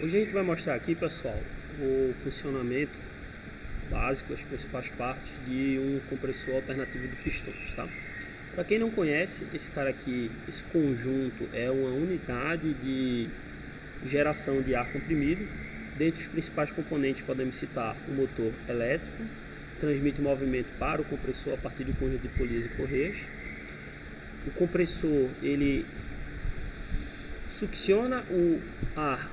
Hoje a gente vai mostrar aqui, pessoal, o funcionamento básico, as principais partes de um compressor alternativo de pistões, tá? Para quem não conhece, esse cara aqui, esse conjunto é uma unidade de geração de ar comprimido. Dentre os principais componentes podemos citar o motor elétrico, transmite movimento para o compressor a partir do conjunto de polias e correias. O compressor ele succiona o ar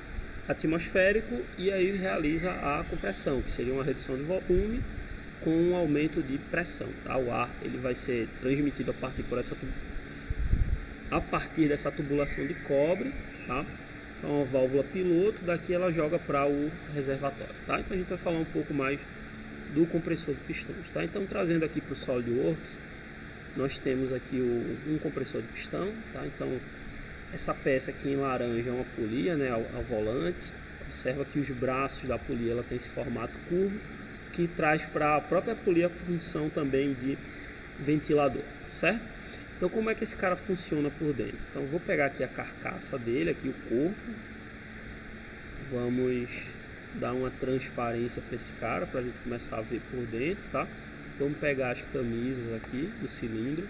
atmosférico e aí realiza a compressão, que seria uma redução de volume com um aumento de pressão, tá? O ar ele vai ser transmitido a partir dessa tubulação de cobre, tá? Então uma válvula piloto, daqui ela joga para o reservatório, tá? Então a gente vai falar um pouco mais do compressor de pistões, tá? Então trazendo aqui para o SolidWorks, nós temos aqui um compressor de pistão, tá? Então essa peça aqui em laranja é uma polia, né, a volante. Observa que os braços da polia ela tem esse formato curvo, que traz para a própria polia a função também de ventilador, certo? Então como é que esse cara funciona por dentro? Então vou pegar aqui a carcaça dele, aqui o corpo. Vamos dar uma transparência para esse cara, para a gente começar a ver por dentro, tá? Vamos pegar as camisas aqui do cilindro.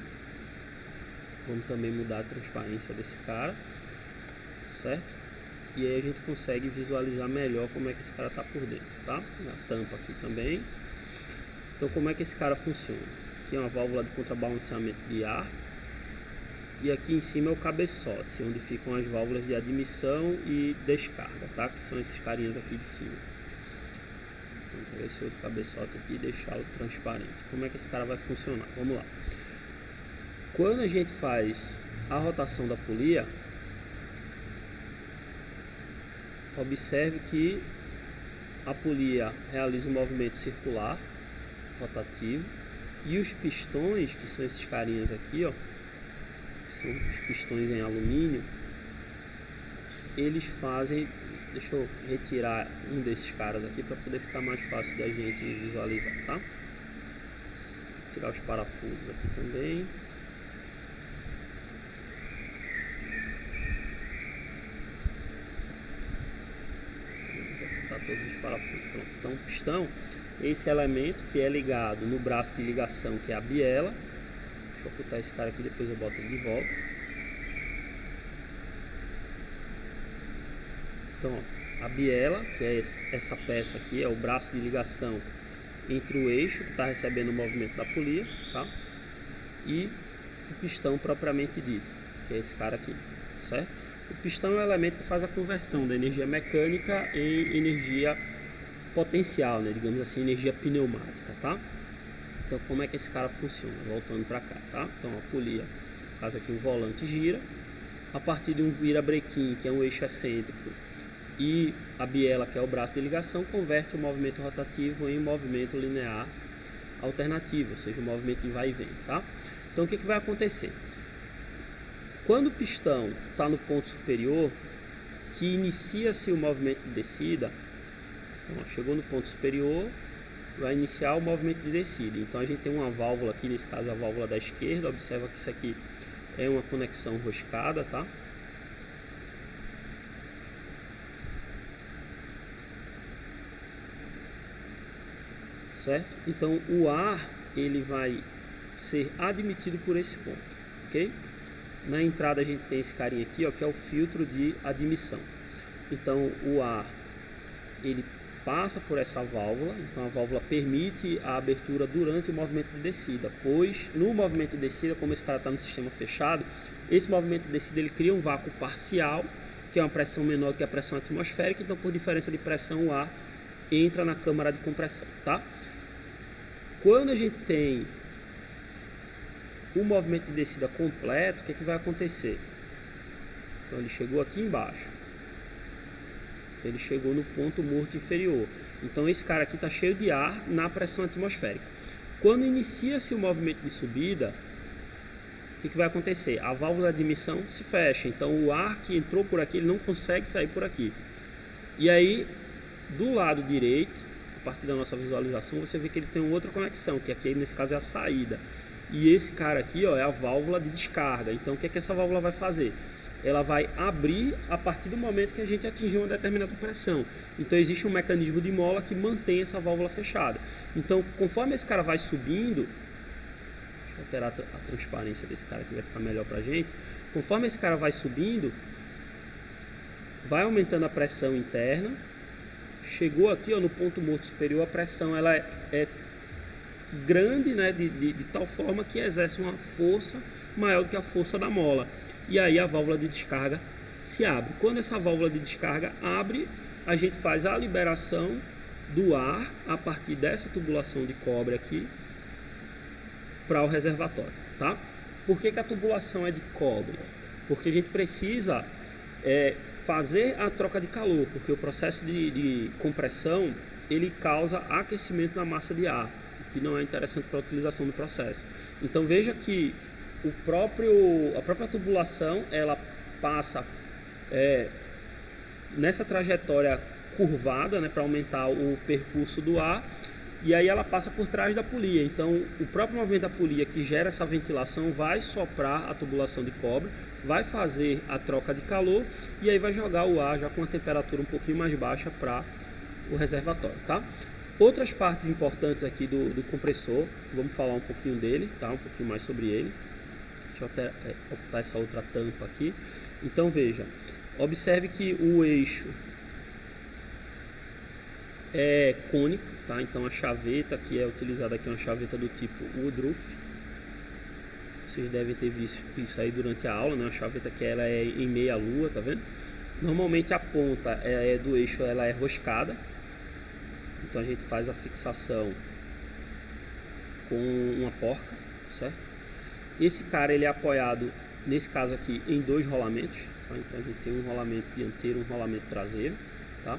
Vamos também mudar a transparência desse cara, certo? E aí a gente consegue visualizar melhor como é que esse cara está por dentro, tá? A tampa aqui também. Então como é que esse cara funciona? Aqui é uma válvula de contrabalanceamento de ar. E aqui em cima é o cabeçote, onde ficam as válvulas de admissão e descarga, tá? Que são esses carinhas aqui de cima. Então vou pegar esse outro cabeçote aqui e deixá-lo transparente. Como é que esse cara vai funcionar? Vamos lá. Quando a gente faz a rotação da polia, observe que a polia realiza um movimento circular, rotativo, e os pistões, que são esses carinhas aqui, ó, que são os pistões em alumínio, eles fazem, deixa eu retirar um desses caras aqui para poder ficar mais fácil da gente visualizar, tá? Vou tirar os parafusos aqui também. Todos os parafusos. Pronto. Então o pistão, esse elemento que é ligado no braço de ligação, que é a biela. Deixa eu ocultar esse cara aqui, depois eu boto ele de volta. Então ó, a biela, que é essa peça aqui, é o braço de ligação entre o eixo que está recebendo o movimento da polia, tá? E o pistão propriamente dito, que é esse cara aqui, certo? O pistão é o elemento que faz a conversão da energia mecânica em energia potencial, né? Digamos assim, energia pneumática, tá? Então como é que esse cara funciona? Voltando para cá, tá? Então a polia, no caso aqui o volante gira, a partir de um virabrequim, que é um eixo excêntrico, e a biela, que é o braço de ligação, converte o movimento rotativo em movimento linear alternativo, ou seja, o movimento de vai e vem, tá? Então o que vai acontecer? Quando o pistão está no ponto superior, que inicia-se o movimento de descida, então, chegou no ponto superior, vai iniciar o movimento de descida. Então a gente tem uma válvula aqui, nesse caso a válvula da esquerda, observa que isso aqui é uma conexão roscada, tá? Certo? Então o ar ele vai ser admitido por esse ponto, ok? Na entrada a gente tem esse carinha aqui, ó, que é o filtro de admissão. Então o ar ele passa por essa válvula, então a válvula permite a abertura durante o movimento de descida, pois no movimento de descida, como esse cara está no sistema fechado, esse movimento de descida ele cria um vácuo parcial, que é uma pressão menor que a pressão atmosférica, então por diferença de pressão o ar entra na câmara de compressão, tá? Quando a gente tem o movimento de descida completo, o que vai acontecer? Então ele chegou aqui embaixo, ele chegou no ponto morto inferior, então esse cara aqui está cheio de ar na pressão atmosférica. Quando inicia-se o movimento de subida, o que vai acontecer? A válvula de admissão se fecha, então o ar que entrou por aqui ele não consegue sair por aqui. E aí do lado direito, a partir da nossa visualização, você vê que ele tem uma outra conexão, que aqui nesse caso é a saída. E esse cara aqui, ó, é a válvula de descarga. Então o que essa válvula vai fazer? ela vai abrir a partir do momento que a gente atingir uma determinada pressão. Então existe um mecanismo de mola que mantém essa válvula fechada. Então, conforme esse cara vai subindo, deixa eu alterar a transparência desse cara que vai ficar melhor pra gente. Conforme esse cara vai subindo, vai aumentando a pressão interna. Chegou aqui, ó, no ponto morto superior, a pressão ela é grande, né, de tal forma que exerce uma força maior do que a força da mola. E aí a válvula de descarga se abre. Quando essa válvula de descarga abre, a gente faz a liberação do ar a partir dessa tubulação de cobre aqui para o reservatório, tá? Por que a tubulação é de cobre? Porque a gente precisa fazer a troca de calor, porque o processo de compressão ele causa aquecimento na massa de ar, que não é interessante para a utilização do processo. Então veja que a própria tubulação ela passa nessa trajetória curvada, né, para aumentar o percurso do ar, e aí ela passa por trás da polia. Então o próprio movimento da polia que gera essa ventilação vai soprar a tubulação de cobre, vai fazer a troca de calor e aí vai jogar o ar já com uma temperatura um pouquinho mais baixa para o reservatório, tá? Outras partes importantes aqui do compressor, vamos falar um pouquinho dele, tá? Um pouquinho mais sobre ele. Deixa eu até ocultar essa outra tampa aqui. Então veja, observe que o eixo é cônico, tá? Então a chaveta que é utilizada aqui é uma chaveta do tipo Woodruff. Vocês devem ter visto isso aí durante a aula, né? Uma chaveta que ela é em meia lua, tá vendo? Normalmente a ponta do eixo ela é roscada. Então a gente faz a fixação com uma porca, certo? Esse cara ele é apoiado, nesse caso aqui, em dois rolamentos, tá? Então a gente tem um rolamento dianteiro e um rolamento traseiro, tá?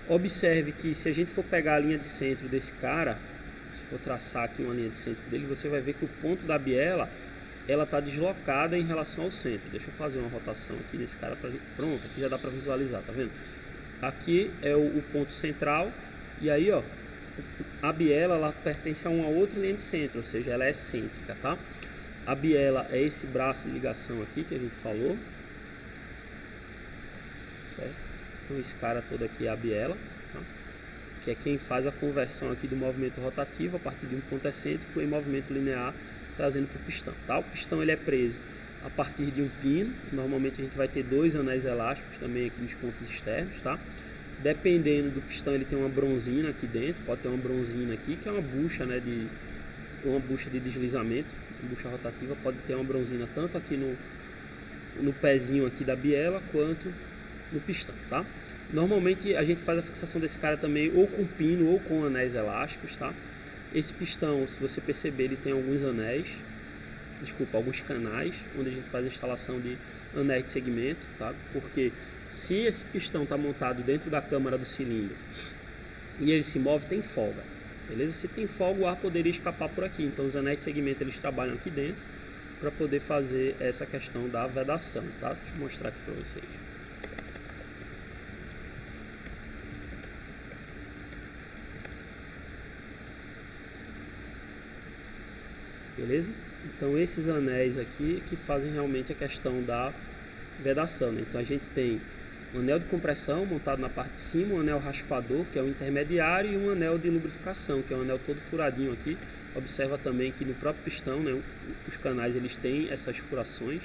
Observe que se a gente for pegar a linha de centro desse cara, se for traçar aqui uma linha de centro dele, você vai ver que o ponto da biela ela está deslocada em relação ao centro. Deixa eu fazer uma rotação aqui nesse cara para pronto, aqui já dá para visualizar, tá vendo? Aqui é o ponto central e aí, ó, a biela ela pertence a uma outra linha de centro, ou seja, ela é excêntrica, tá? A biela é esse braço de ligação aqui que a gente falou, certo? Então esse cara todo aqui é a biela, tá? Que é quem faz a conversão aqui do movimento rotativo a partir de um ponto excêntrico em movimento linear, trazendo para o pistão, tá? O pistão ele é preso a partir de um pino. Normalmente a gente vai ter dois anéis elásticos também aqui nos pontos externos, tá? Dependendo do pistão ele tem uma bronzina aqui dentro, pode ter uma bronzina aqui que é uma bucha, né, uma bucha de deslizamento, uma bucha rotativa, pode ter uma bronzina tanto aqui no pezinho aqui da biela quanto no pistão, tá? Normalmente a gente faz a fixação desse cara também ou com pino ou com anéis elásticos, tá? Esse pistão, se você perceber, ele tem alguns alguns canais, onde a gente faz a instalação de anéis de segmento, tá? Porque se esse pistão está montado dentro da câmara do cilindro e ele se move, tem folga, beleza? Se tem folga, o ar poderia escapar por aqui. Então os anéis de segmento eles trabalham aqui dentro para poder fazer essa questão da vedação, tá? Deixa eu mostrar aqui para vocês. Beleza? Então esses anéis aqui que fazem realmente a questão da vedação, né? Então a gente tem um anel de compressão montado na parte de cima, um anel raspador que é o intermediário e um anel de lubrificação que é um anel todo furadinho aqui. Observa também que no próprio pistão, né, os canais eles têm essas furações,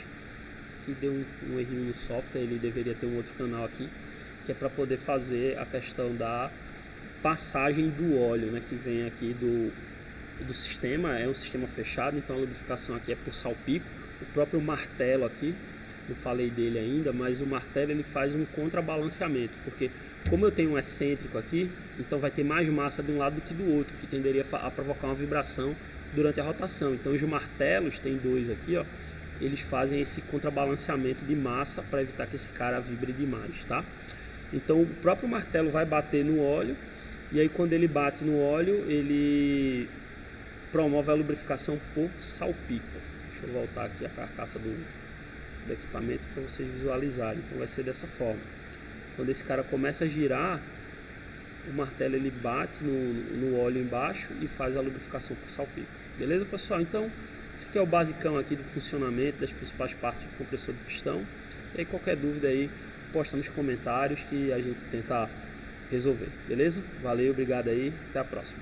que deu um errinho no software, ele deveria ter um outro canal aqui que é para poder fazer a questão da passagem do óleo, né, que vem aqui do sistema. É um sistema fechado, então a lubrificação aqui é por salpico. O próprio martelo aqui, não falei dele ainda, mas o martelo ele faz um contrabalanceamento, porque como eu tenho um excêntrico aqui, então vai ter mais massa de um lado do que do outro, que tenderia a provocar uma vibração durante a rotação. Então os martelos, tem dois aqui, ó, eles fazem esse contrabalanceamento de massa para evitar que esse cara vibre demais, tá? Então o próprio martelo vai bater no óleo, e aí quando ele bate no óleo, ele promove a lubrificação por salpico. Deixa eu voltar aqui a carcaça do equipamento para vocês visualizarem. Então vai ser dessa forma. Quando esse cara começa a girar, o martelo ele bate no óleo embaixo e faz a lubrificação por salpico. Beleza, pessoal? Então esse aqui é o basicão aqui do funcionamento das principais partes do compressor de pistão. E aí qualquer dúvida aí, posta nos comentários que a gente tenta resolver, beleza? Valeu, obrigado aí, até a próxima.